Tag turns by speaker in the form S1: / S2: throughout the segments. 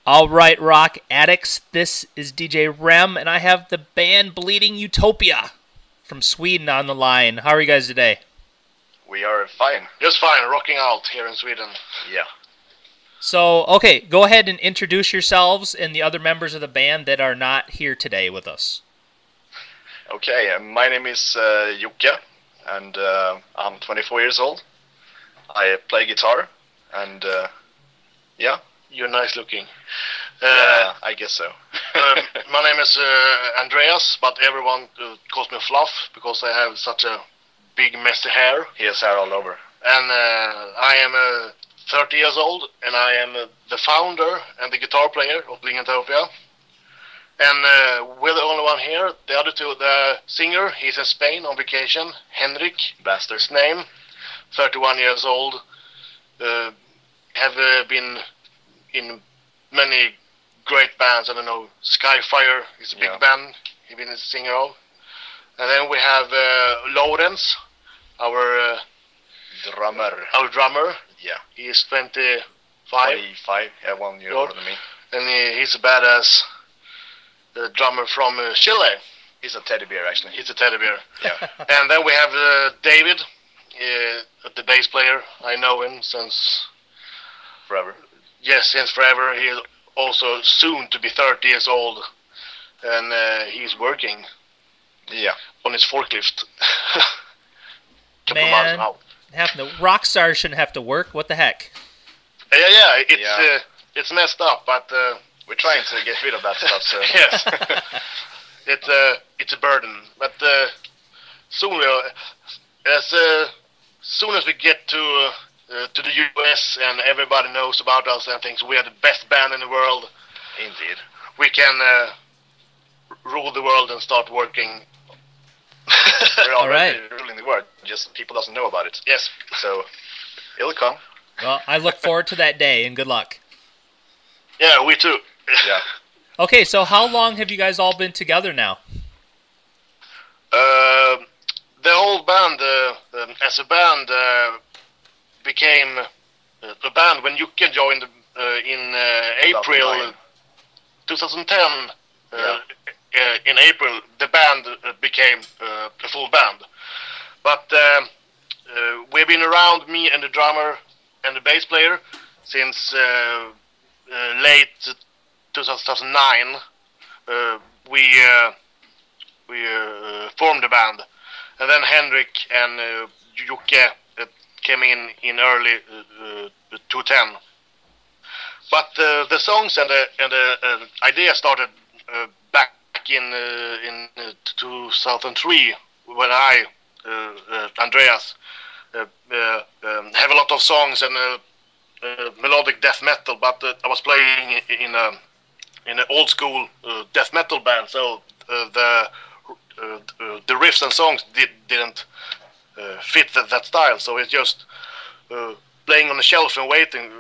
S1: All right, rock addicts, this is DJ REM, and I have the band Bleeding Utopia from Sweden on the line. How are you guys today?
S2: We are fine.
S3: Just fine, rocking out here in Sweden.
S2: Yeah.
S1: So, okay, go ahead and introduce yourselves and the other members of the band that are not here today with us.
S2: Okay, my name is Jocke, and I'm 24 years old. I play guitar, and yeah.
S3: You're nice looking.
S2: Yeah, I guess so.
S3: My name is Andreas, but everyone calls me Fluff because I have such a big messy hair.
S2: He has hair all over.
S3: And I am 30 years old, and I am the founder and the guitar player of Utopia. And we're the only one here. The other two, the singer, he's in Spain on vacation. Henrik,
S2: Bastard's
S3: name, 31 years old. Have been in many great bands. I don't know, Skyfire is a big band he's been a singer of. And then we have Lawrence, our drummer.
S2: Yeah.
S3: He is 25.
S2: 25, yeah, 1 year older than me.
S3: And he's a badass drummer from Chile.
S2: He's a teddy bear, actually.
S3: He's a teddy bear.
S2: Yeah.
S3: And then we have David, the bass player. I know him since
S2: Forever.
S3: Yes, since forever. He is also soon to be 30 years old, and he's working.
S2: Yeah.
S3: On his forklift.
S1: Man, rock stars shouldn't have to work. What the heck?
S3: Yeah. It's messed up, but
S2: we're trying to get rid of that stuff. So
S3: yes, it's a burden. But soon, as soon as we get to the US and everybody knows about us and thinks we are the best band in the world.
S2: Indeed.
S3: We can rule the world and start working.
S2: We're already ruling the world, just people doesn't know about it.
S3: Yes.
S2: So, it'll come.
S1: Well, I look forward to that day, and good luck.
S3: Yeah, we too.
S2: Yeah.
S1: Okay, so how long have you guys all been together now?
S3: The whole band, as a band, became a band when Jocke joined in April 2010. In April, the band became a full band. But we've been around, me and the drummer and the bass player, since late 2009. We formed the band, and then Henrik and Jocke came in early 2010. But the songs and the idea started back in 2003 when I, Andreas, have a lot of songs and melodic death metal. But I was playing in an old school death metal band, so the riffs and songs didn't fit that style. So it's just playing on the shelf and waiting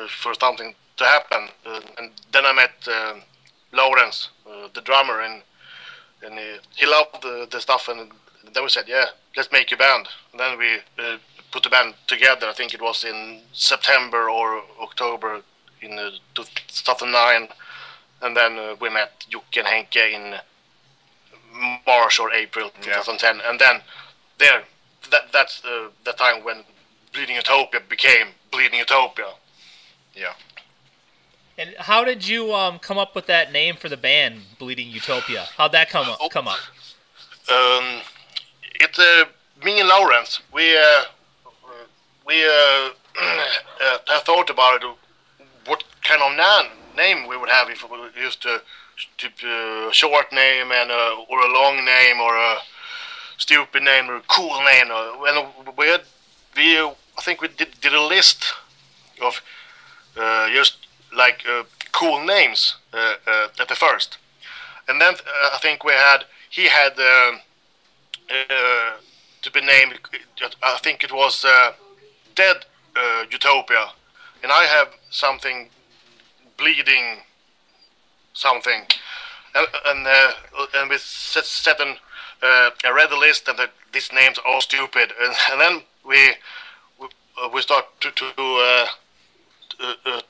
S3: for something to happen. And then I met Lawrence, the drummer, and he loved the stuff. And then we said, yeah, let's make a band. And then we put the band together. I think it was in September or October in 2009. And then we met Jocke and Henke in March or April 2010. And then that's the time when Bleeding Utopia became Bleeding Utopia.
S2: Yeah.
S1: And how did you come up with that name for the band, Bleeding Utopia? How'd that come up?
S3: It's me and Lawrence. We have thought about it. What kind of name we would have if we used to short name and or a long name or a stupid name or a cool name. I think we did a list of just like cool names at the first, and then I think he had to be named. I think it was Dead Utopia, and I have something bleeding something, and we set I read the list and that these names are all stupid, and then we start to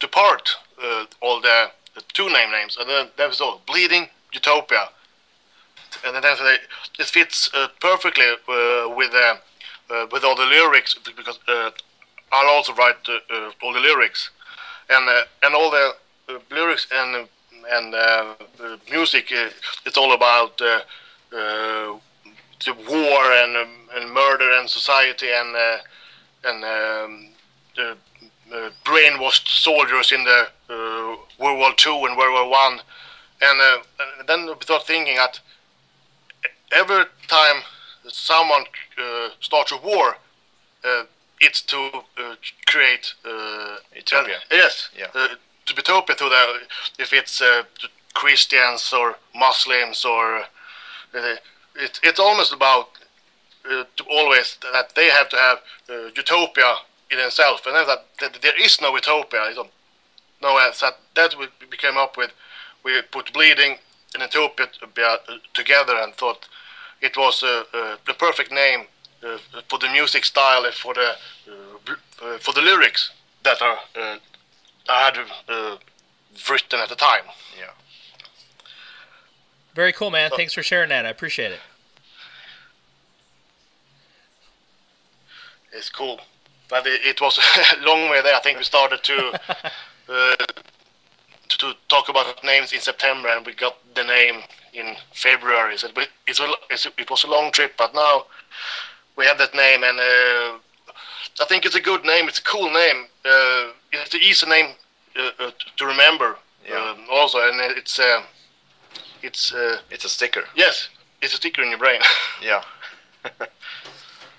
S3: part all the two names, and then there was all Bleeding Utopia, and then it fits perfectly with all the lyrics, because I'll also write all the lyrics, and all the lyrics and music. It's all about the war and murder and society and brainwashed soldiers in the World War II and World War One, and then we start thinking that every time someone starts a war, it's to create
S2: Utopia.
S3: Yes,
S2: Yeah.
S3: To Utopia, to the, if it's Christians or Muslims or it's almost about to always that they have to have utopia in themselves, and then that there is no utopia. No, that we came up with. We put Bleeding and Utopia together and thought it was the perfect name for the music style and for the lyrics that are I had written at the time.
S2: Yeah.
S1: Very cool, man. Thanks for sharing that. I appreciate it.
S3: It's cool, but it was a long way there. I think we started to talk about names in September, and we got the name in February. So it was a long trip, but now we have that name, and I think it's a good name. It's a cool name. It's an easy name to remember.
S2: Yeah.
S3: Also, and it's
S2: a sticker.
S3: Yes, it's a sticker in your brain.
S2: Yeah.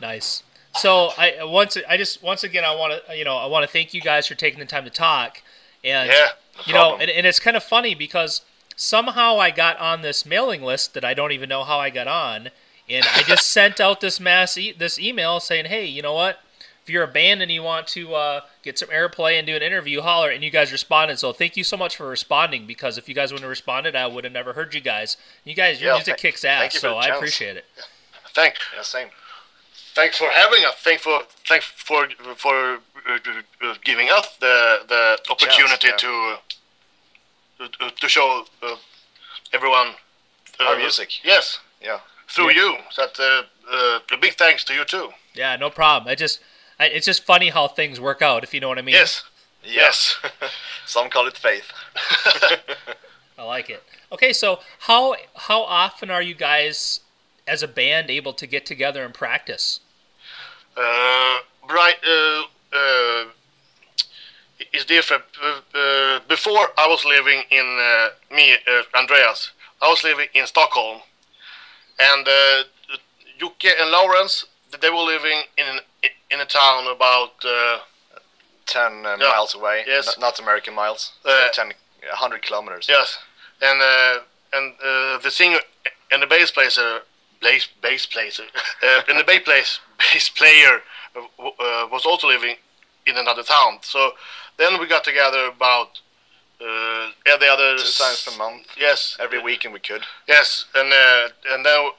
S1: Nice. So once again I want to thank you guys for taking the time to talk, and
S3: Yeah, no
S1: and it's kind of funny because somehow I got on this mailing list that I don't even know how I got on, and I just sent out this this email saying, hey, you know what? If you're a band and you want to get some airplay and do an interview, holler, and you guys responded. So thank you so much for responding, because if you guys wouldn't have responded, I would have never heard you guys. You guys, your music kicks ass, so I appreciate it.
S3: Thanks.
S2: Yeah, same.
S3: Thanks for having us. Thanks for giving us the opportunity
S2: Chance,
S3: to show everyone
S2: our music.
S3: Yes,
S2: Yeah.
S3: through you. So a big thanks to you too.
S1: Yeah, no problem. It's just funny how things work out, if you know what I mean.
S3: Yes.
S2: Yes. Some call it faith.
S1: I like it. Okay, so how often are you guys as a band able to get together and practice?
S3: It's different. Before I was living in Andreas. I was living in Stockholm, and Jocke and Lawrence, they were living in a town about
S2: 10 miles away.
S3: Yes.
S2: Not American miles. 100 kilometers.
S3: Yes, and the singer and the bass player, and the bass player was also living in another town. So then we got together about every other
S2: 2 times per month.
S3: Yes,
S2: Every weekend we could.
S3: yes, and then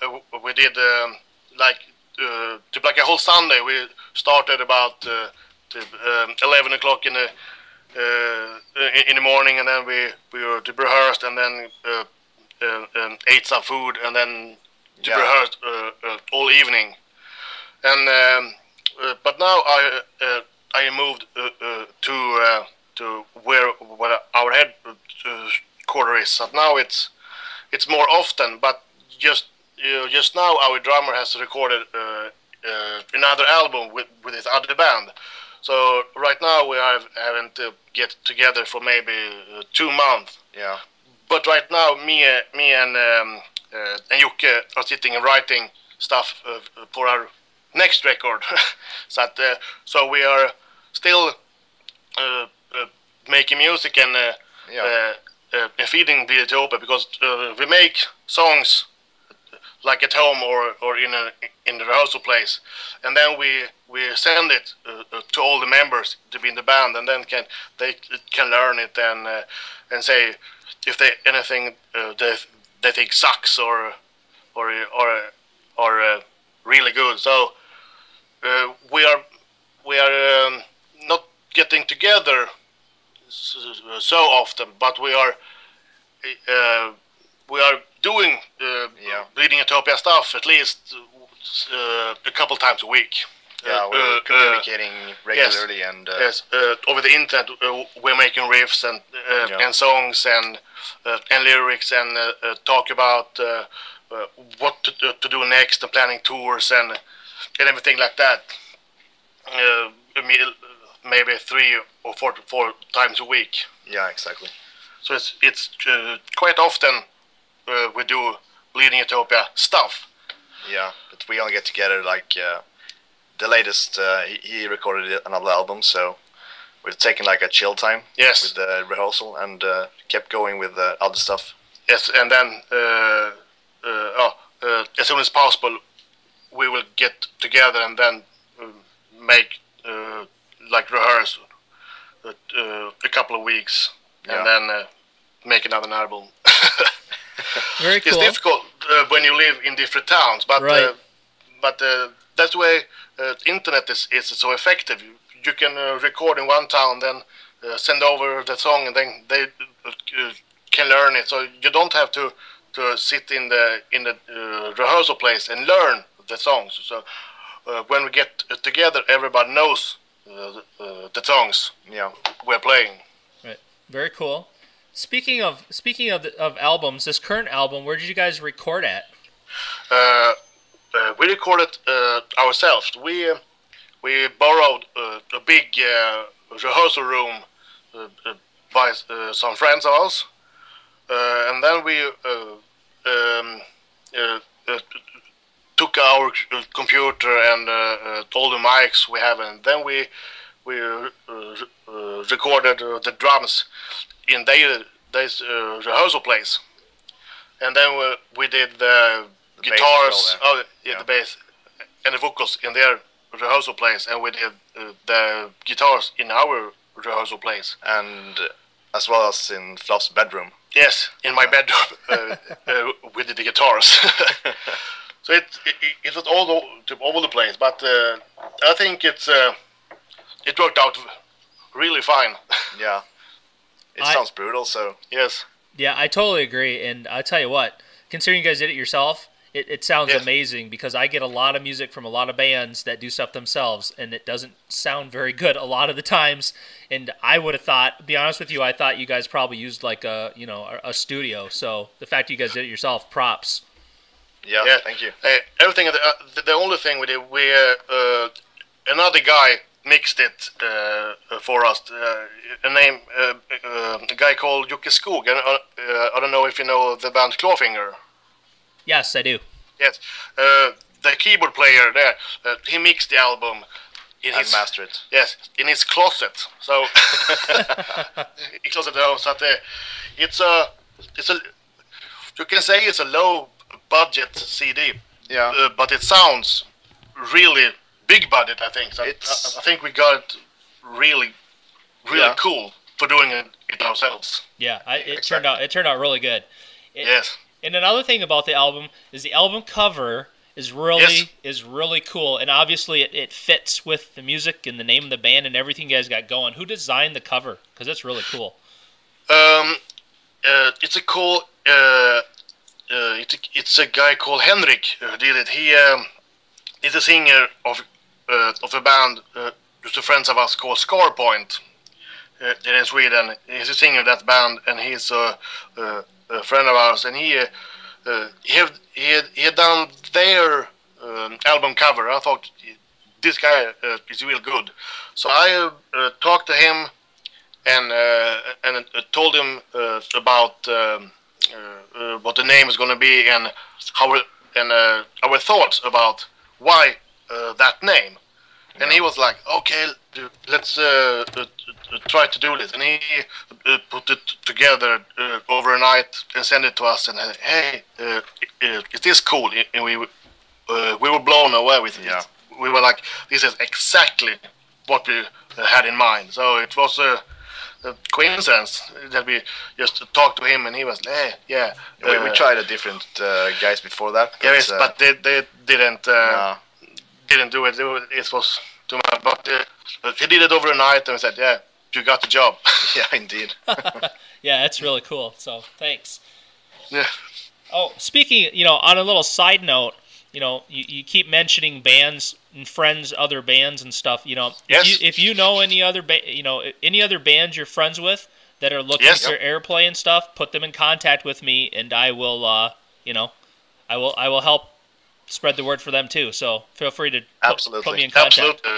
S3: we did like a whole Sunday. We started about 11 o'clock in the morning, and then we were to rehearse, and then ate some food, and then to rehearse all evening. And but now I moved to where our headquarter is. So now it's more often, but just now our drummer has recorded another album with his other band. So right now we haven't get together for maybe 2 months.
S2: Yeah.
S3: But right now me and Jocke are sitting and writing stuff for our next record. So we are still making music and feeding the Utopia, because we make songs like at home or in the rehearsal place, and then we send it to all the members to be in the band, and then they can learn it and say if anything they think sucks or really good. So we are not getting together so often, but we are we are doing Bleeding Utopia stuff at least a couple times a week.
S2: We're communicating regularly, and
S3: over the internet we're making riffs and songs and lyrics and talk about what to do next, and planning tours and everything like that. Maybe 3 or 4 times a week.
S2: Yeah, exactly.
S3: So it's quite often we do Bleeding Utopia stuff.
S2: Yeah, but we only get together like the latest. He recorded another album, so we've taken like a chill time.
S3: Yes.
S2: With the rehearsal and kept going with other stuff.
S3: Yes, and then as soon as possible, we will get together and then make like rehearse a couple of weeks, and then make another album.
S1: Very cool.
S3: It's difficult when you live in different towns, but
S1: right.
S3: That's why internet is so effective. You can record in one town, then send over the song, and then they can learn it. So you don't have to sit in the rehearsal place and learn the songs. So when we get together, everybody knows the songs we're playing.
S1: Right. Very cool. Speaking of albums, this current album, where did you guys record at?
S3: We recorded ourselves. We borrowed a big rehearsal room by some friends of ours, and then we took our computer and all the mics we have, and then we recorded the drums in their rehearsal place, and then we did the guitars, the bass, and the vocals in their rehearsal place, and we did the guitars in our rehearsal place,
S2: and as well as in Fluff's bedroom.
S3: Yes, in my bedroom we did the guitars. So it was all over the place, but I think it worked out really fine.
S2: Yeah, it sounds brutal. So
S3: yes.
S1: Yeah, I totally agree, and I'll tell you what, considering you guys did it yourself, it sounds amazing, because I get a lot of music from a lot of bands that do stuff themselves, and it doesn't sound very good a lot of the times. And I would have thought, to be honest with you, I thought you guys probably used like a studio. So the fact you guys did it yourself, props.
S2: Yeah. Thank you.
S3: Everything. The only thing we did, another guy mixed it for us. A guy called Jocke Skog. I don't know if you know the band Clawfinger.
S1: Yes, I do.
S3: Yes, the keyboard player there, he mixed the album in
S2: and mastered it.
S3: Yes, in his closet. So he closet at home. So it's a you can say it's a low budget CD.
S2: Yeah.
S3: But it sounds really big budget, I think. So I think we got it really cool for doing it ourselves.
S1: Yeah, it turned out really good.
S3: Yes.
S1: And another thing about the album is the album cover is really cool, and obviously it fits with the music and the name of the band and everything you guys got going. Who designed the cover? Because it's really cool.
S3: It's a cool. It's a guy called Henrik who did it. He is a singer of a band, just a friends of us called Scarpoint in Sweden. He's a singer of that band, and he's a friend of ours, and he had done their album cover. I thought this guy is real good, so I talked to him and told him about what the name is going to be and our thoughts about why that name. And he was like, okay, let's try to do this. And he put it together over a night and sent it to us. And hey, is this cool? And we were blown away with it. Yeah. We were like, this is exactly what we had in mind. So it was a coincidence that we just talked to him, and he was, yeah.
S2: We tried a different guys before that.
S3: Yes, but they didn't do it. It was too much. But he did it over a night, and we said, yeah, you got the job.
S2: Yeah, indeed.
S1: Yeah, that's really cool. So thanks.
S3: Yeah.
S1: Oh, speaking, on a little side note, you keep mentioning bands and friends, other bands and stuff.
S3: Yes.
S1: If you know any other any other bands you're friends with that are looking
S3: Yes.
S1: for airplay and stuff, put them in contact with me, and I will, I will help spread the word for them too. So feel free to put me in contact.
S3: Absolutely.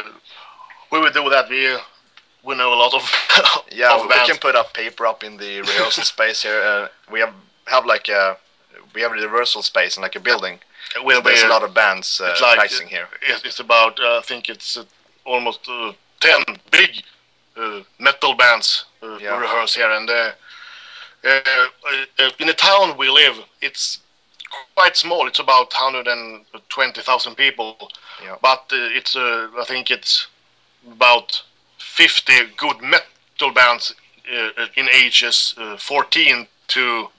S3: We will do that. We know a lot of
S2: Yeah,
S3: of
S2: we
S3: bands.
S2: can put up paper up in the rehearsal space here. We have like we have a rehearsal space in like a building. There's a lot of bands practicing here.
S3: It's about I think it's almost 10 big metal bands rehearse here, and in the town we live, it's quite small. It's about 120,000 people, but it's I think it's about 50 good metal bands in ages 14 to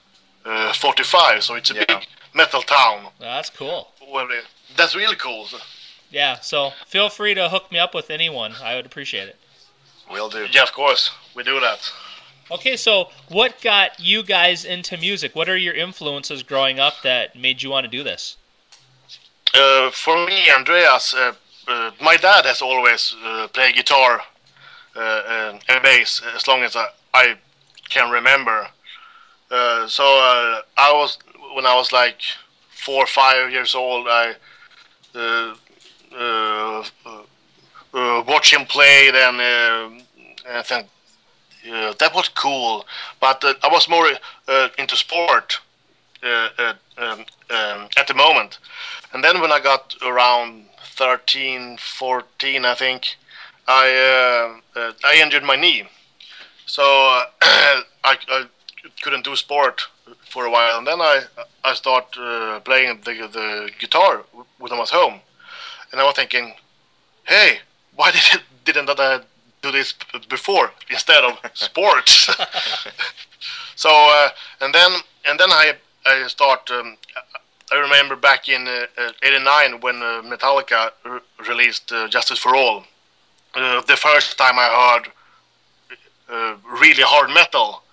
S3: 45. So it's a big metal town.
S1: That's cool.
S3: Well, that's really cool.
S1: Yeah, so feel free to hook me up with anyone. I would appreciate it.
S2: Will do.
S3: Yeah, of course, we do that.
S1: Okay, so what got you guys into music? What are your influences growing up that made you want to do this?
S3: For me, Andreas, my dad has always played guitar and bass as long as I can remember. So when I was like 4 or 5 years old, I watched him play, then I think that was cool. But I was more into sport at the moment. And then when I got around 13, 14, I think, I injured my knee. So I couldn't do sport for a while. And then I started playing the guitar when I was home. And I was thinking, hey, why didn't I do this before instead of sports? So and then I start. I remember back in '89 when Metallica released "Justice for All." The first time I heard really hard metal,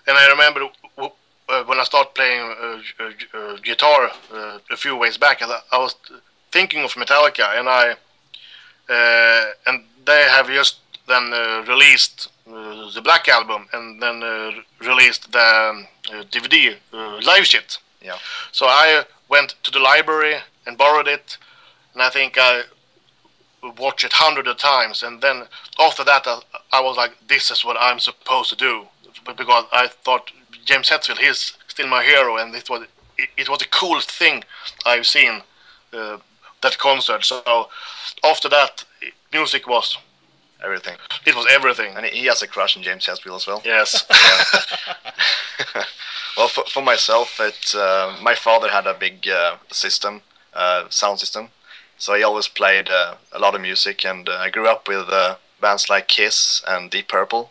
S3: and I remember when I started playing guitar a few ways back, I was thinking of Metallica, and they have just then released the Black Album, and then released the DVD live shit.
S2: Yeah.
S3: So I went to the library and borrowed it, and I think I watched it hundreds of times. And then after that, I was like, "This is what I'm supposed to do," because I thought James Hetfield, he's still my hero, and it was the coolest thing I've seen that concert. So after that, music was
S2: everything.
S3: It was everything.
S2: And he has a crush on James Hetfield as well.
S3: Yes.
S2: Well, for myself, my father had a big sound system, so he always played a lot of music, and I grew up with bands like Kiss and Deep Purple.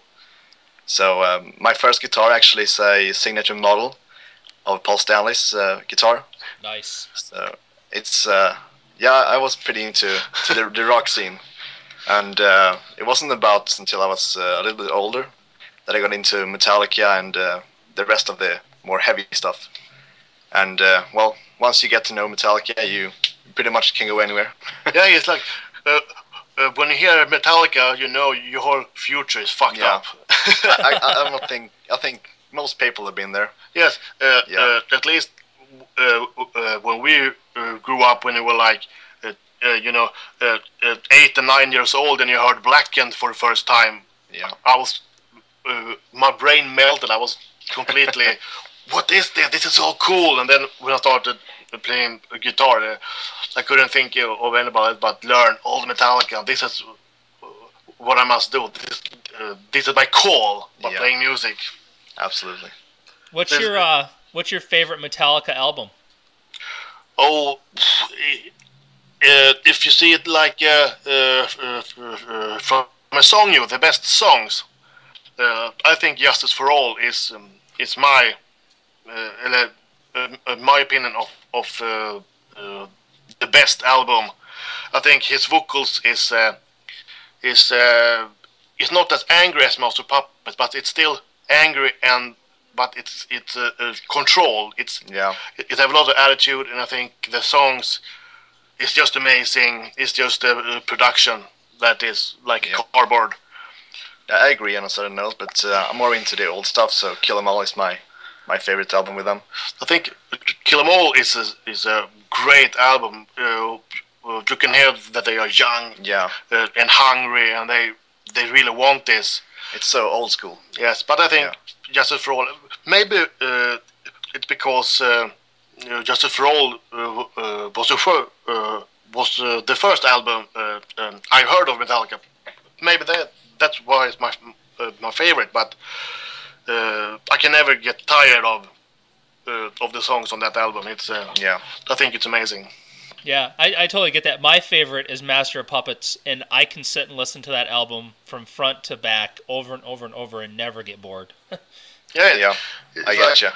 S2: So my first guitar actually is a signature model of Paul Stanley's guitar.
S1: Nice.
S2: So it's I was pretty into the rock scene, and it wasn't about until I was a little bit older that I got into Metallica and the rest of the more heavy stuff. And well, once you get to know Metallica, you pretty much can go anywhere.
S3: Yeah, it's like when you hear Metallica, you know your whole future is fucked up.
S2: I think most people have been there.
S3: Yes, at least when we grew up, when we were like 8 and 9 years old, and you heard Blackened for the first time.
S2: Yeah,
S3: I was my brain melted. I was completely, what is this? This is so cool. And then when I started playing guitar, I couldn't think of anybody but learn all the Metallica. This is what I must do. This is my call by playing music.
S2: Absolutely.
S1: What's your favorite Metallica album?
S3: Oh, if you see it like from a song, the best songs, I think "Justice for All" is my my opinion of the best album. I think his vocals is it's not as angry as Master of Puppets, but it's still angry but it's controlled. It have a lot of attitude, and I think the songs is just amazing. It's just a production that is like cardboard.
S2: I agree on a certain note, but I'm more into the old stuff. So Kill 'Em All is my favorite album with them.
S3: I think Kill 'Em All is a great album. You can hear that they are young, and hungry, and they really want this.
S2: It's so old school.
S3: Yes, but I think Justice for All, maybe it's because Justice for All was the first album I heard of Metallica. Maybe that's why it's my favorite. But I can never get tired of the songs on that album. It's I think it's amazing.
S1: Yeah, I totally get that. My favorite is Master of Puppets, and I can sit and listen to that album from front to back over and over and over and never get bored.
S2: Yeah, I gotcha.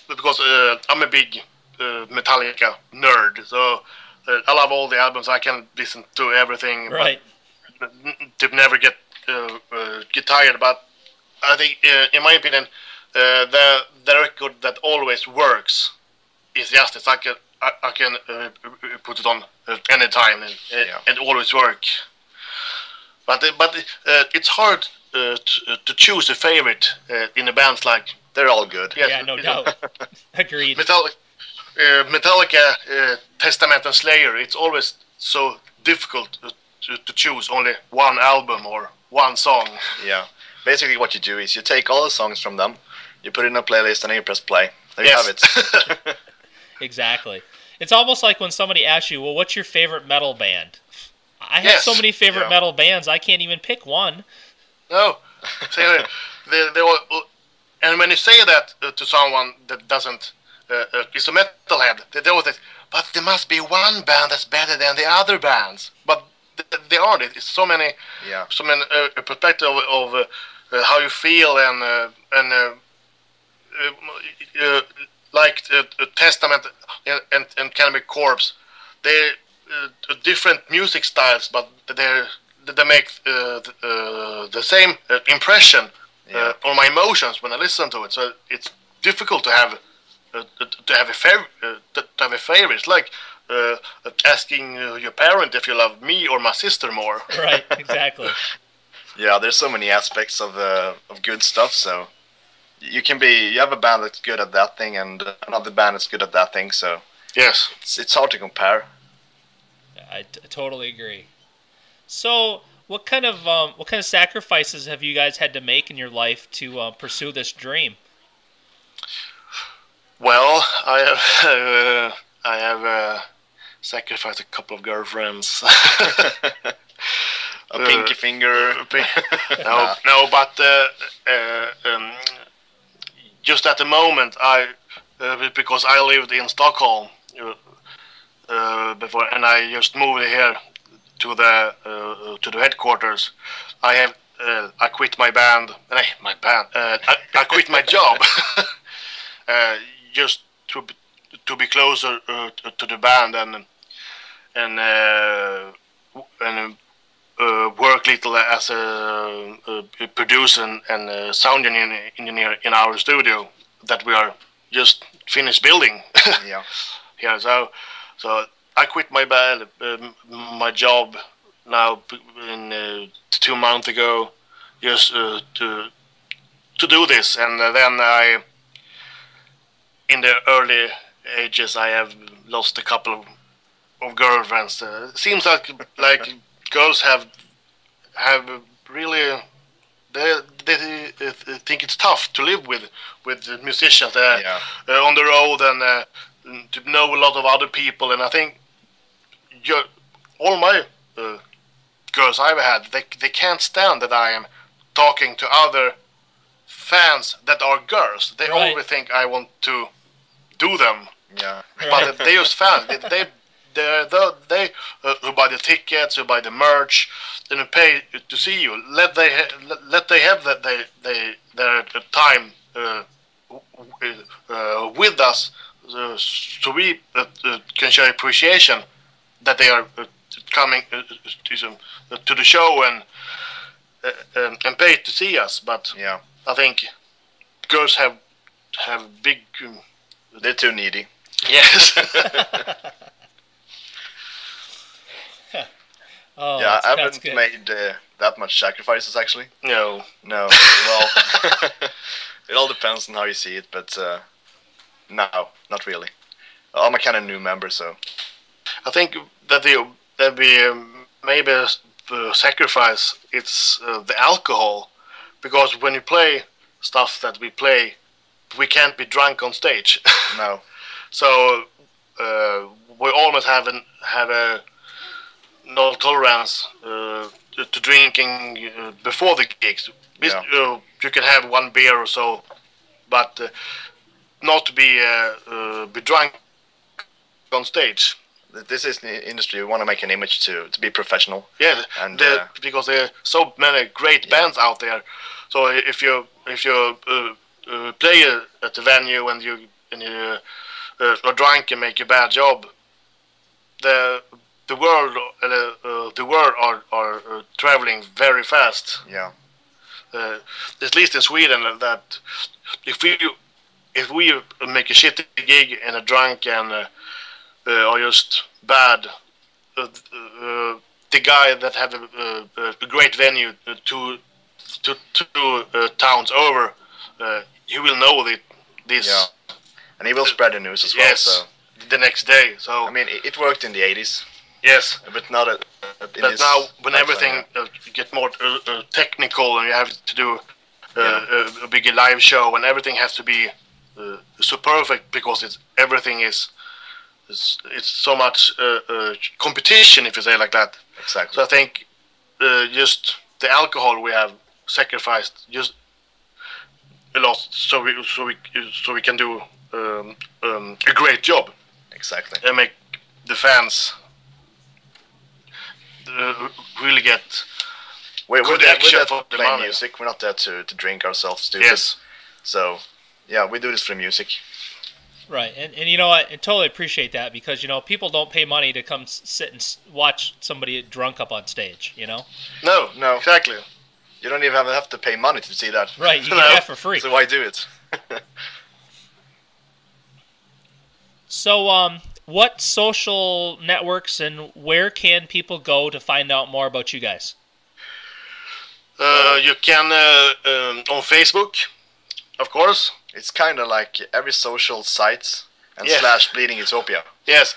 S3: Because I'm a big Metallica nerd, so I love all the albums. I can listen to everything,
S1: right?
S3: But to never get tired. But I think, in my opinion, the record that always works is Justice. I can put it on any time and always work. But it's hard to choose a favorite in a band like.
S2: They're all good.
S3: Yes,
S1: yeah, no doubt. Agreed.
S3: Metallica, Testament, and Slayer. It's always so difficult to choose only one album or one song.
S2: Yeah. Basically, what you do is you take all the songs from them, you put it in a playlist, and then you press play. There you have it.
S1: Exactly. It's almost like when somebody asks you, well, what's your favorite metal band? I have so many favorite metal bands, I can't even pick one.
S3: No. And when you say that to someone that doesn't is a metalhead, they always say, but there must be one band that's better than the other bands. But they aren't. It's so many perspective of how you feel and like Testament and Cannibal Corpse. They're different music styles, but they make the same impression on my emotions when I listen to it. So it's difficult to have a favorite. It's like asking your parent if you love me or my sister more.
S1: Right, exactly.
S2: Yeah, there's so many aspects of good stuff. So you have a band that's good at that thing, and another band that's good at that thing. So
S3: yes,
S2: it's hard to compare.
S1: I totally agree. So, what kind of sacrifices have you guys had to make in your life to pursue this dream?
S3: Well, I have sacrificed a couple of girlfriends.
S2: A pinky finger.
S3: No, but just at the moment, because I lived in Stockholm before, and I just moved here to the headquarters. I quit my band. I quit my job just to be closer to the band and work little as a producer and sound engineer in our studio that we are just finished building. Yeah. So I quit my band, my job now in 2 months ago, just to do this, and then in the early ages, I have lost a couple of girlfriends. Seems like girls have really they think it's tough to live with musicians on the road and to know a lot of other people. And I think all my girls I've had, they can't stand that I am talking to other fans that are girls. They always think I want to do them.
S2: Yeah.
S3: But they just fans. They who buy the tickets, who buy the merch, and who pay to see you. Let they have their time with us, so we can show appreciation that they are coming to the show and pay to see us. But
S2: Yeah,
S3: I think girls have big.
S2: they're too needy.
S3: Yes.
S1: Oh,
S2: Yeah, I
S1: that's
S2: haven't
S1: good.
S2: made that much sacrifices actually.
S3: No.
S2: No, well, it all depends on how you see it, but no, not really. I'm a kind of new member, so
S3: I think that we maybe sacrifice it's the alcohol, because when you play stuff that we play, we can't be drunk on stage.
S2: no.
S3: So we almost have a no tolerance to drinking before the gigs.
S2: Yeah.
S3: You can have one beer or so, but not be drunk on stage.
S2: This is the industry. We want to make an image to be professional.
S3: Yeah,
S2: And
S3: because there are so many great bands out there. So if you play at the venue and you are drunk and make a bad job, the world are traveling very fast.
S2: yeah,
S3: At least in Sweden, that if we make a shitty gig and a drunk and are just bad, the guy that have a great venue two towns over, he will know this.
S2: yeah. And he will spread the news as well.
S3: Yes,
S2: So
S3: the next day. So
S2: I mean, it worked in the 80s,
S3: yes,
S2: but not in
S3: but
S2: this
S3: now when
S2: lifetime,
S3: everything
S2: yeah.
S3: get more technical and you have to do a big live show and everything has to be so perfect because everything is it's so much competition, if you say it like that.
S2: Exactly.
S3: So I think just the alcohol we have sacrificed just a lot, so we can do a great job
S2: Exactly.
S3: and make the fans really get
S2: We're
S3: good
S2: there
S3: action
S2: to
S3: for the
S2: play
S3: money.
S2: music. We're not there to drink ourselves stupid.
S3: Yes.
S2: So yeah, we do this for music.
S1: Right, and you know what? I totally appreciate that because you know people don't pay money to come sit and watch somebody drunk up on stage. You know,
S3: No,
S2: No.
S3: exactly.
S2: You don't even have to pay money to see that.
S1: right? You
S3: No.
S1: get that for free.
S2: So why do it?
S1: So, what social networks and where can people go to find out more about you guys?
S3: You can on Facebook, of course.
S2: It's kind of like every social site and
S3: Yeah.
S2: slash Bleeding Utopia.
S3: Yes,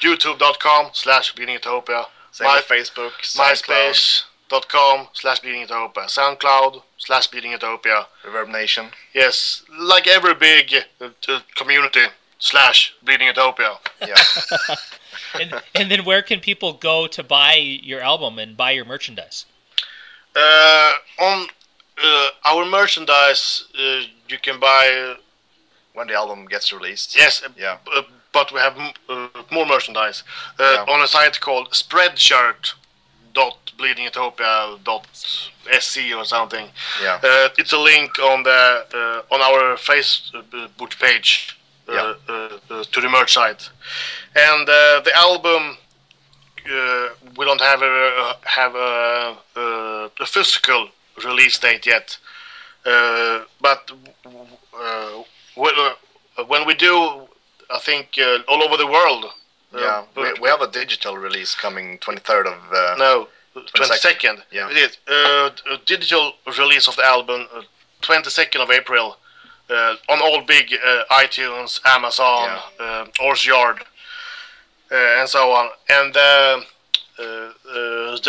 S3: youtube.com/Bleeding Utopia.
S2: Same with Facebook, SoundCloud,
S3: MySpace.com/Bleeding Utopia. SoundCloud/Bleeding Utopia.
S2: Reverb Nation.
S3: Yes, like every big community/Bleeding Utopia.
S2: Yeah.
S1: And then where can people go to buy your album and buy your merchandise?
S3: On our merchandise, you can buy.
S2: When the album gets released.
S3: Yes,
S2: Yeah.
S3: but we have more merchandise
S2: Yeah.
S3: on a site called spreadshirt.bleedingutopia.sc or something.
S2: Yeah.
S3: It's a link on our Facebook page
S2: Yeah.
S3: to the merch site, and the album we don't have a physical release date yet, but when we do, I think all over the world.
S2: Yeah. We have a digital release coming 23rd of.
S3: No, 22nd.
S2: Yeah.
S3: It is a digital release of the album, 22nd of April, on all big iTunes, Amazon, Ors Yard, and so on. And the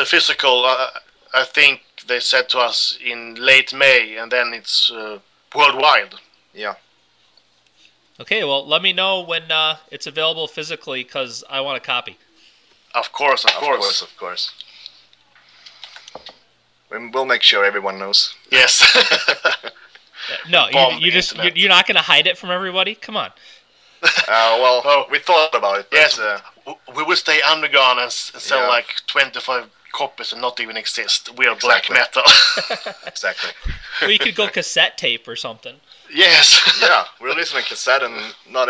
S3: physical, I think they said to us in late May, and then it's worldwide.
S2: Yeah.
S1: Okay, well, let me know when it's available physically because I want a copy.
S3: Of course.
S2: Of course. We'll make sure everyone knows.
S3: Yes.
S1: No,
S3: Bomb
S1: you just
S3: internet.
S1: you're not going to hide it from everybody. Come on.
S2: Well,
S3: Oh.
S2: we thought about it, but
S3: Yes. We will stay underground and sell
S2: Yeah.
S3: like 25 copies and not even exist. We are black
S2: Exactly.
S3: metal.
S2: exactly.
S1: Well, you could go cassette tape or something.
S3: Yes.
S2: Yeah, we're listening to cassette, and not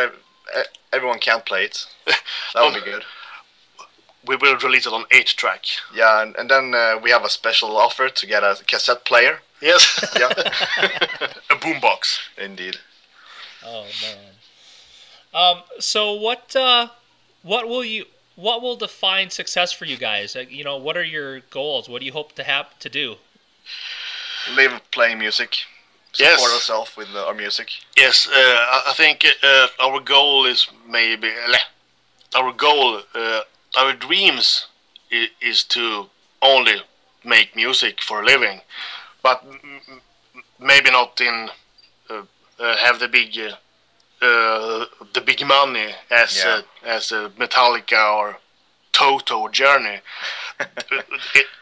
S2: everyone can play it. That would be good.
S3: we will release it on 8-track.
S2: Yeah, and then we have a special offer to get a cassette player.
S3: Yes.
S2: Yeah,
S3: A boombox.
S2: indeed.
S1: Oh man. So what will define success for you guys? You know, what are your goals? What do you hope to have to do?
S2: Live playing music.
S3: Yes.
S2: Support ourselves with our music.
S3: Yes, I think our goal is maybe our dreams is to only make music for a living, but maybe not in have the big money as Metallica or Toto or Journey.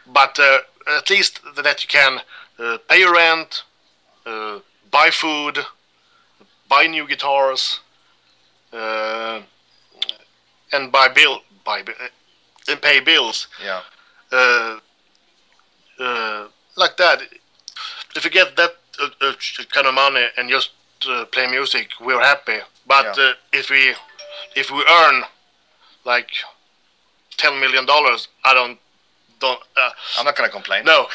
S3: But at least that you can pay your rent, buy food, buy new guitars, and and pay bills.
S2: Yeah.
S3: Like that. If you get that kind of money and just play music, we're happy. But if we earn like $10 million, I'm
S2: not gonna complain.
S3: No,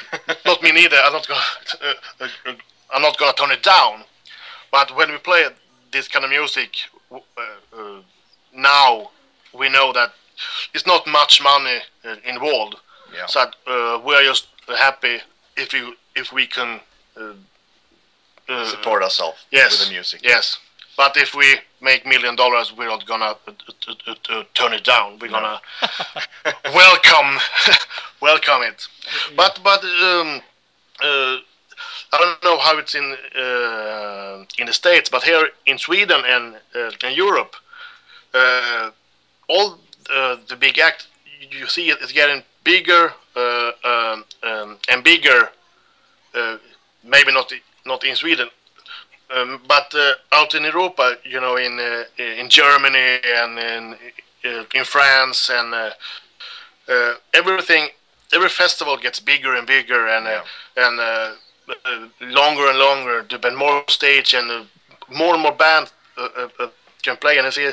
S3: not me neither. I'm not gonna turn it down. But when we play this kind of music, now we know that it's not much money involved.
S2: Yeah.
S3: So we're just happy if we can
S2: Support ourselves
S3: yes,
S2: with the music.
S3: Yes, but if we make $1 million, we're not gonna turn it down. We're gonna welcome it. But I don't know how it's in the States, but here in Sweden and in Europe, all the big act you see is getting bigger and bigger. Maybe not in Sweden, but out in Europa, you know, in Germany and in France and everything. Every festival gets bigger and bigger and longer and longer. There's more stage and more bands can play, and I see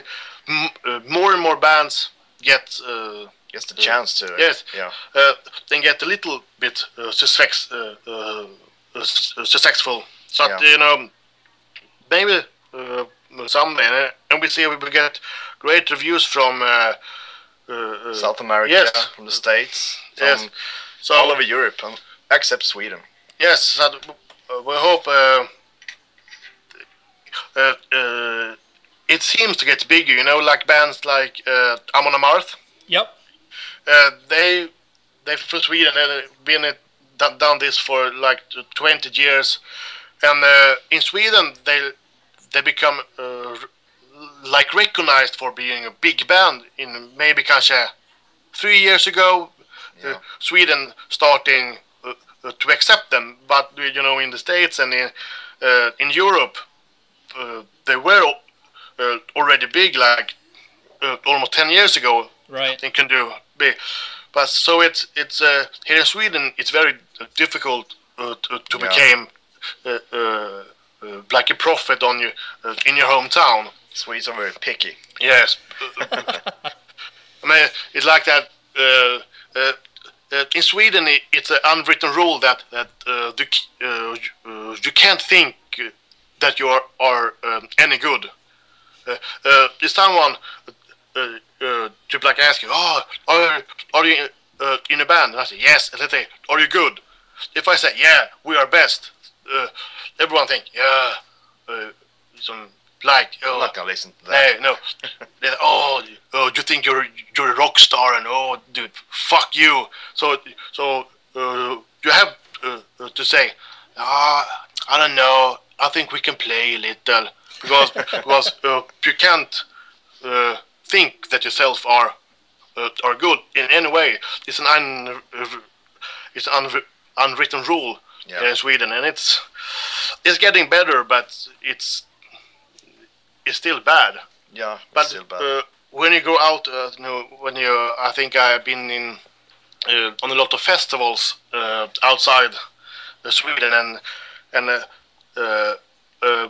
S3: more and more bands gets
S2: the chance to.
S3: Yes.
S2: Yeah.
S3: Then get a little bit successful. So you know, maybe someday, and we see we will get great reviews from
S2: South America,
S3: yes,
S2: from the States,
S3: yes, so
S2: all over Europe, except Sweden.
S3: Yes, so we hope it seems to get bigger. You know, like bands like Amon Amarth.
S1: Yep.
S3: They from Sweden and been done this for like 20 years, and in Sweden they become like recognized for being a big band. In maybe kanske 3 years ago, Sweden starting to accept them, but you know, in the States and in Europe they were already big, like almost 10 years ago.
S1: Right.
S3: They can do big. But so it's here in Sweden it's very difficult to become like a prophet on you in your hometown.
S2: Swedes are very picky.
S3: Yes. I mean, it's like that. In Sweden, it's an unwritten rule that you can't think that you are any good. If someone to like ask you, are you in a band? And I say yes. And they say, are you good? If I say we are best, everyone think some like
S2: I'm not gonna listen to that.
S3: No. You think you're a rock star and dude, fuck you. So you have to say I don't know. I think we can play a little because you can't think that yourself are good in any way. It's an unwritten rule in Sweden, and it's getting better, but it's still bad.
S2: Yeah,
S3: but
S2: still bad.
S3: When you go out, I think I've been in on a lot of festivals outside Sweden, and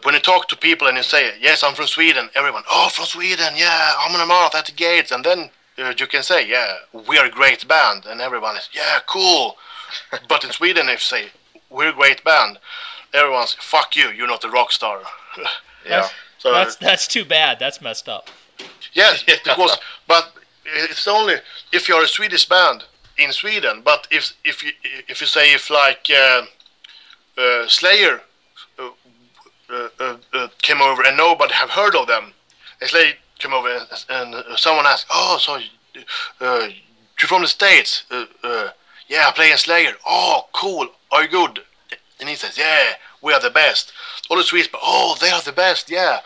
S3: when you talk to people and you say, yes, I'm from Sweden, everyone, from Sweden, I'm on a mouth at the gates, and then you can say, yeah, we are a great band, and everyone is, yeah, cool. But in Sweden, if you say, we're a great band, everyone's, fuck you, you're not a rock star.
S2: Yeah.
S3: So
S1: That's too bad. That's messed up.
S3: yes, because but it's only if you're a Swedish band in Sweden. But if you say if like Slayer came over and nobody have heard of them, and Slayer came over and someone asked, oh, so you're from the States? Yeah, I play in Slayer. Oh, cool. Are you good? And he says, yeah, we are the best. All the Swedes, oh, they are the best, yeah.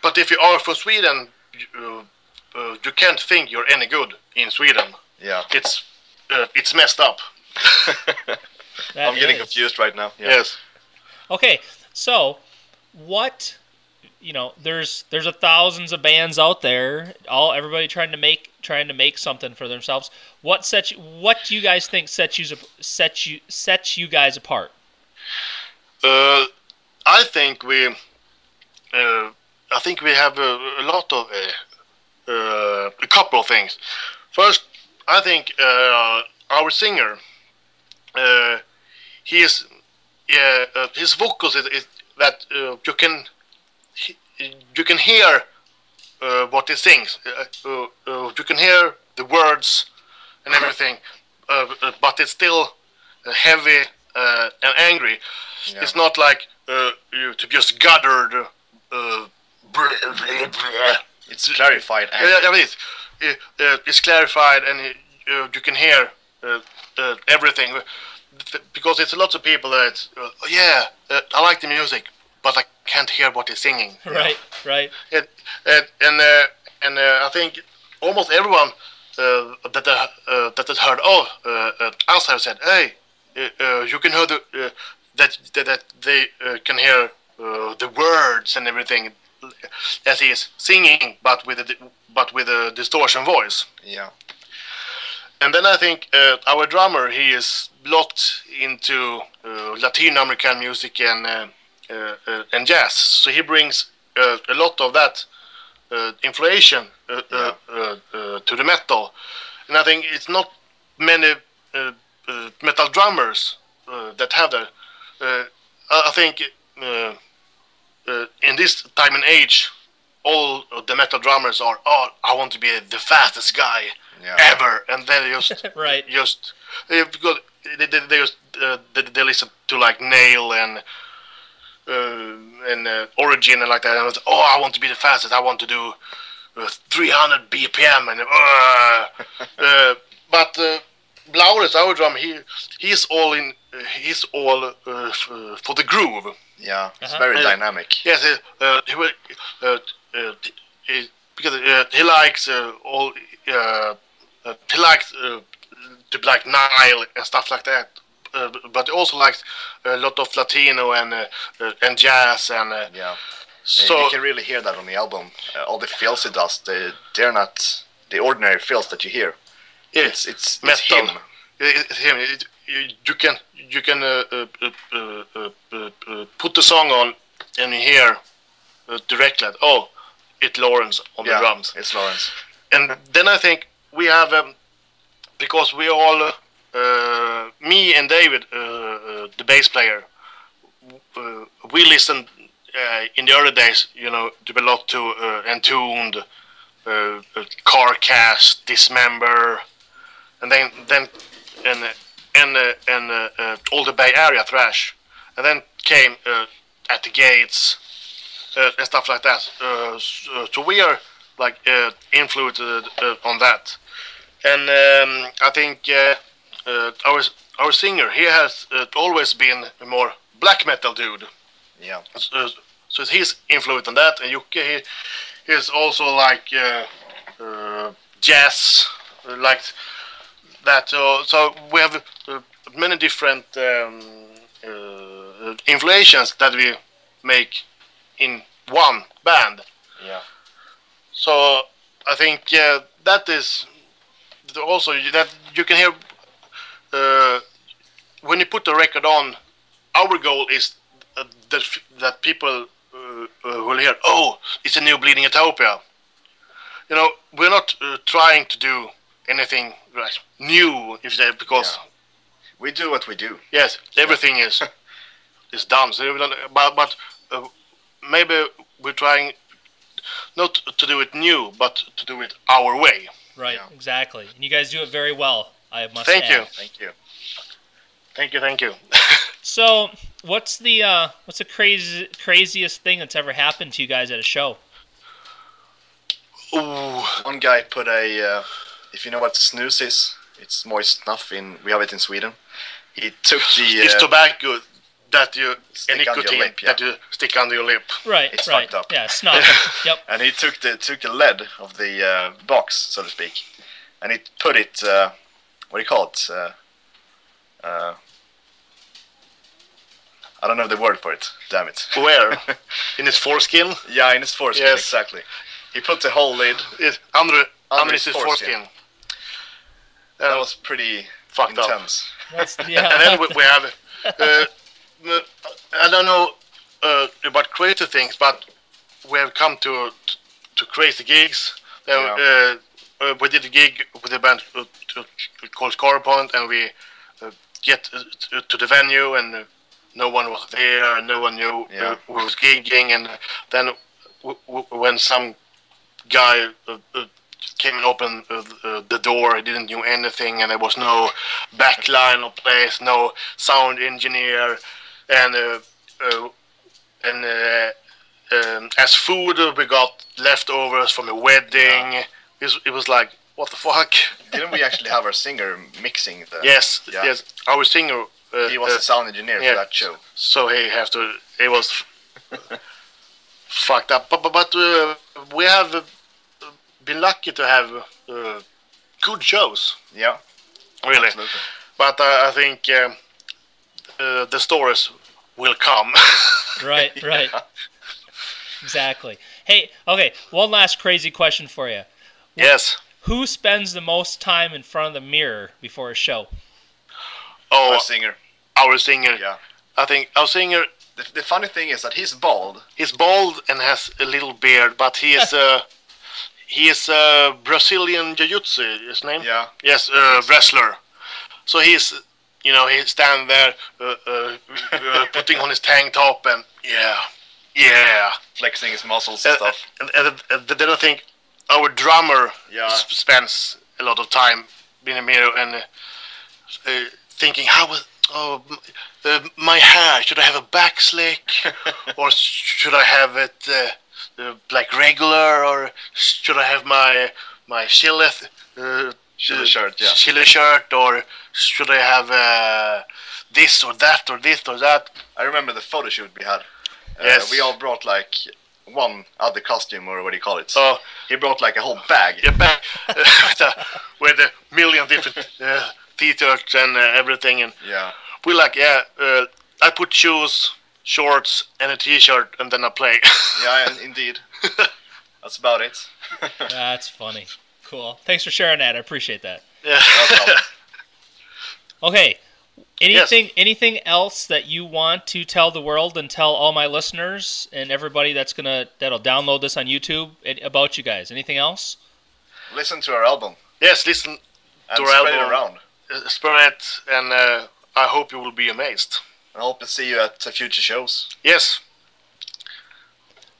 S3: But if you are from Sweden, you can't think you're any good in Sweden.
S2: Yeah.
S3: It's messed up.
S1: That
S2: I'm getting
S1: is.
S2: confused right now. Yeah.
S3: Yes.
S1: Okay, so what? There's thousands of bands out there. Everybody trying to make something for themselves. What do you guys think sets you guys apart?
S3: I think we have a lot of a couple of things. First, I think our singer, his vocals is that you can hear what he sings. You can hear the words and everything, but it's still heavy and angry.
S2: Yeah.
S3: It's not like you to just guttered.
S2: It's clarified.
S3: It's clarified, and you can hear everything. Because it's a lot of people that I like the music, but I can't hear what he's singing.
S1: Right.
S3: And I think almost everyone that has heard us have said, hey, you can hear that they can hear the words and everything as he is singing, but with a distortion voice.
S2: Yeah.
S3: And then I think our drummer, he is locked into Latin American music and jazz, so he brings a lot of that inflation to the metal. And I think it's not many metal drummers that have that. I think in this time and age, all of the metal drummers are, I want to be the fastest guy ever, and then just
S1: Right.
S3: just because they listen to like Nail and Origin and like that, and was, I want to be the fastest. I want to do 300 BPM, and but Laurits, our drummer, he's all in. He's all for the groove.
S2: Yeah, it's very dynamic.
S3: Yes, because he likes all. He likes to like Nile and stuff like that. But he also likes a lot of Latino and jazz and
S2: Yeah.
S3: so
S2: You can really hear that on the album. All the fills he does, they're not the ordinary fills that you hear. It's
S3: metal.
S2: him.
S3: It's him. You can put the song on and you hear directly. It's Lawrence on the drums.
S2: It's Lawrence.
S3: And then I think we have because we all me and David, the bass player, we listened in the early days, to a lot to Entombed, Carcass, Dismember, and then all the Bay Area thrash, and then came At the Gates and stuff like that. So we are like influenced on that, and I think our singer, he has always been a more black metal dude.
S2: Yeah.
S3: So he's influenced on that, and Jocke, he is also like jazz, like that. So we have many different influences that we make in one band.
S2: Yeah.
S3: So I think that is also that you can hear when you put the record on. Our goal is that people will hear, it's a new Bleeding Utopia. we're not trying to do anything new, if that, because
S2: we do what we do.
S3: Yes, everything is done. So but maybe we're trying not to do it new, but to do it our way.
S1: Right, exactly. And you guys do it very well, I must
S3: Thank
S1: add.
S3: you.
S2: Thank you.
S1: So, what's the craziest thing that's ever happened to you guys at a show?
S3: Ooh.
S2: One guy put a, if you know what snus is, it's moist snuff. We have it in Sweden. He took the.
S3: It's tobacco that you
S2: stick under your lip,
S3: that you stick under your lip.
S1: Right,
S2: it's
S1: right.
S2: fucked up.
S1: Yeah, snuff. Yep.
S2: And he took the lead of the box, so to speak, and he put it. What do you call it? I don't know the word for it. Damn it.
S3: Where? In his foreskin?
S2: Yeah, in his foreskin.
S3: Yes.
S2: Exactly. He put the whole lid
S3: under
S2: his
S3: his
S2: foreskin.
S3: foreskin.
S2: That was pretty
S3: fucked
S2: intense.
S1: Yeah.
S3: And then we have. I don't know about crazy things, but we have come to crazy gigs. We did a gig with a band called Scarpoint, and we get to the venue, and no one was there, no one knew who was gigging, and then when some guy came and opened the door, he didn't know anything, and there was no backline of place, no sound engineer, and as food we got leftovers from a wedding.
S2: Yeah.
S3: It was like, what the fuck?
S2: Didn't we actually have our singer mixing the?
S3: Yes,
S2: Yeah.
S3: yes. Our singer.
S2: He was the sound engineer for that show.
S3: So he was fucked up. But we have been lucky to have good shows.
S2: Yeah.
S3: Really.
S2: Absolutely.
S3: But I think the stories will come.
S1: Right. Exactly. Hey, okay, one last crazy question for you.
S3: Yes.
S1: Who spends the most time in front of the mirror before a show?
S3: Oh,
S2: Our singer.
S3: Our singer.
S2: Yeah.
S3: I think our singer.
S2: The funny thing is that he's bald.
S3: He's bald and has a little beard, but he is Brazilian jiu-jitsu. His name.
S2: Yeah.
S3: Yes, wrestler. So he standing there, putting on his tank top and
S2: Flexing his muscles and stuff.
S3: And then I think our drummer
S2: Yeah.
S3: spends a lot of time in the mirror and thinking, my hair, should I have a back slick, or should I have it like regular, or should I have my Chile
S2: shirt, yeah.
S3: Chile shirt, or should I have this or that or this or that?
S2: I remember the photo shoot we had.
S3: Yes.
S2: We all brought like one other costume, or what do you call it?
S3: Oh,
S2: He brought like a whole bag.
S3: yeah, back with a million different t-shirts and everything, and
S2: Yeah.
S3: we I put shoes, shorts, and a t-shirt, and then I play.
S2: Yeah, indeed. That's about it.
S1: That's funny. Cool. Thanks for sharing that. I appreciate that.
S3: Yeah.
S2: No problem.
S1: Okay. Anything else that you want to tell the world and tell all my listeners and everybody that'll download this on YouTube about you guys? Anything else?
S2: Listen to our album
S3: Yes, listen
S2: and
S3: to our
S2: spread
S3: album.
S2: it around.
S3: Spread it, and I hope you will be amazed.
S2: I hope to see you at future shows.
S3: Yes,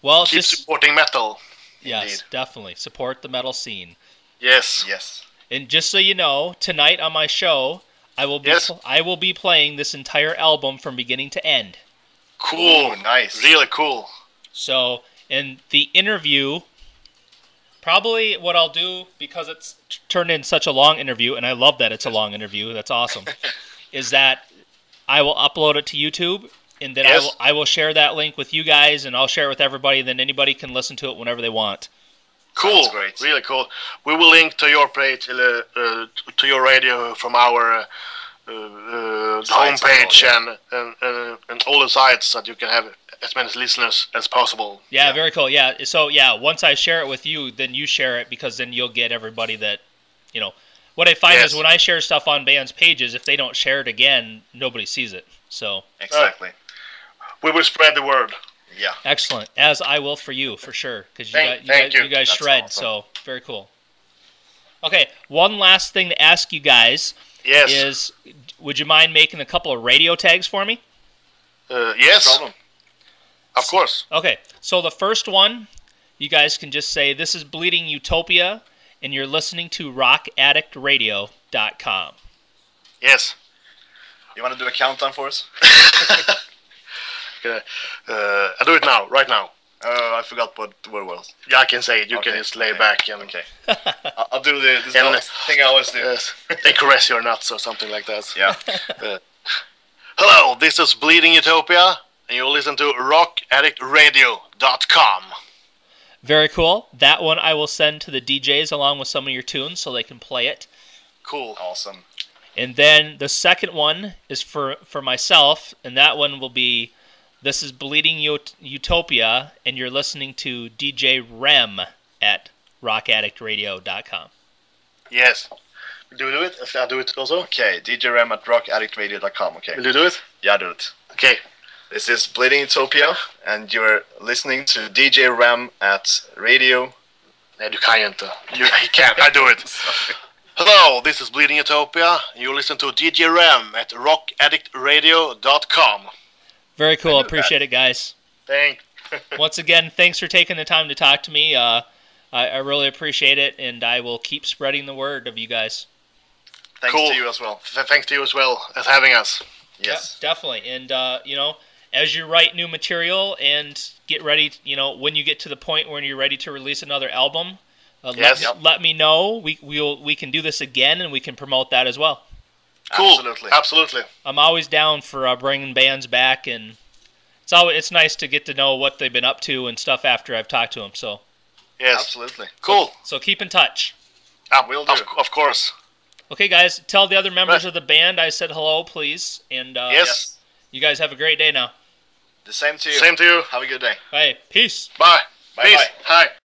S1: Well,
S3: keep
S1: just
S3: supporting metal.
S1: yes,
S2: Indeed.
S1: definitely support the metal scene.
S3: Yes.
S2: Yes.
S1: And just so you know, tonight on my show, I will be playing this entire album from beginning to end.
S3: Cool.
S2: Ooh, nice.
S3: Really cool.
S1: So, in the interview, probably what I'll do, because it's turned in such a long interview, and I love that it's a long interview, that's awesome, is that I will upload it to YouTube, and then
S3: Yes.
S1: I will share that link with you guys, and I'll share it with everybody, and then anybody can listen to it whenever they want.
S3: Cool.
S2: Sounds great.
S3: Really cool. We will link to your page, to your radio from our
S2: Sites
S3: homepage
S2: and
S3: and all the sites that you can have as many listeners as possible.
S1: Yeah, very cool. Yeah, so yeah, once I share it with you, then you share it, because then you'll get everybody that, what I find
S3: Yes.
S1: is when I share stuff on bands' pages, if they don't share it again, nobody sees it. So,
S2: Exactly.
S3: We will spread the word.
S2: Yeah.
S1: excellent. As I will for you, for sure, because
S3: Thank you.
S1: you guys
S2: That's
S1: shred,
S2: awesome.
S1: so Very cool. Okay, one last thing to ask you guys is, would you mind making a couple of radio tags for me?
S3: Yes.
S2: No problem.
S3: Of course.
S1: Okay, so the first one, you guys can just say, this is Bleeding Utopia, and you're listening to rockaddictradio.com.
S3: Yes.
S2: You want to do a countdown for us?
S3: I'll do it now, right now.
S2: I forgot what the word was.
S3: Yeah, I can say it. You can just lay back and
S2: I'll do this thing I always do.
S3: they caress your nuts or something like that.
S2: Yeah.
S3: Hello, this is Bleeding Utopia, and you listen to rockaddictradio.com.
S1: Very cool. That one I will send to the DJs along with some of your tunes so they can play it.
S3: Cool.
S2: Awesome.
S1: And then the second one is for myself, and that one will be, this is Bleeding Utopia, and you're listening to DJ REM at rockaddictradio.com.
S3: Yes. Do we do it? I'll do it also.
S2: Okay, DJ Rem at rockaddictradio.com. Okay.
S3: Will you do it?
S2: Yeah, I'll do it.
S3: Okay.
S2: This is Bleeding Utopia, and you're listening to DJ Rem at radio.
S3: Nej, du kan ju inte. He can't. I do it. Hello, this is Bleeding Utopia. You listen to DJ Ram at rockaddictradio.com.
S1: Very cool. Appreciate it, guys.
S3: Thanks.
S1: Once again, thanks for taking the time to talk to me. I really appreciate it, and I will keep spreading the word of you guys.
S2: Thanks
S3: Cool.
S2: to you as well.
S3: Thanks to you as well as having us.
S2: Yes.
S1: Yeah, definitely. And, as you write new material and get ready, when you get to the point when you're ready to release another album, let me know. We can do this again, and we can promote that as well.
S3: Cool.
S2: Absolutely.
S1: I'm always down for bringing bands back, and it's nice to get to know what they've been up to and stuff after I've talked to them. So
S3: Yes.
S2: Absolutely.
S3: Cool.
S1: So keep in touch.
S2: Will do.
S3: Of course.
S1: Okay, guys, tell the other members of the band I said hello, please. And
S3: Yes.
S1: you guys have a great day now.
S2: The same to you.
S3: Same to you.
S2: Have a good day.
S1: Hey, peace.
S3: Bye.
S2: Bye.
S3: Peace.
S2: Bye.
S3: Hi.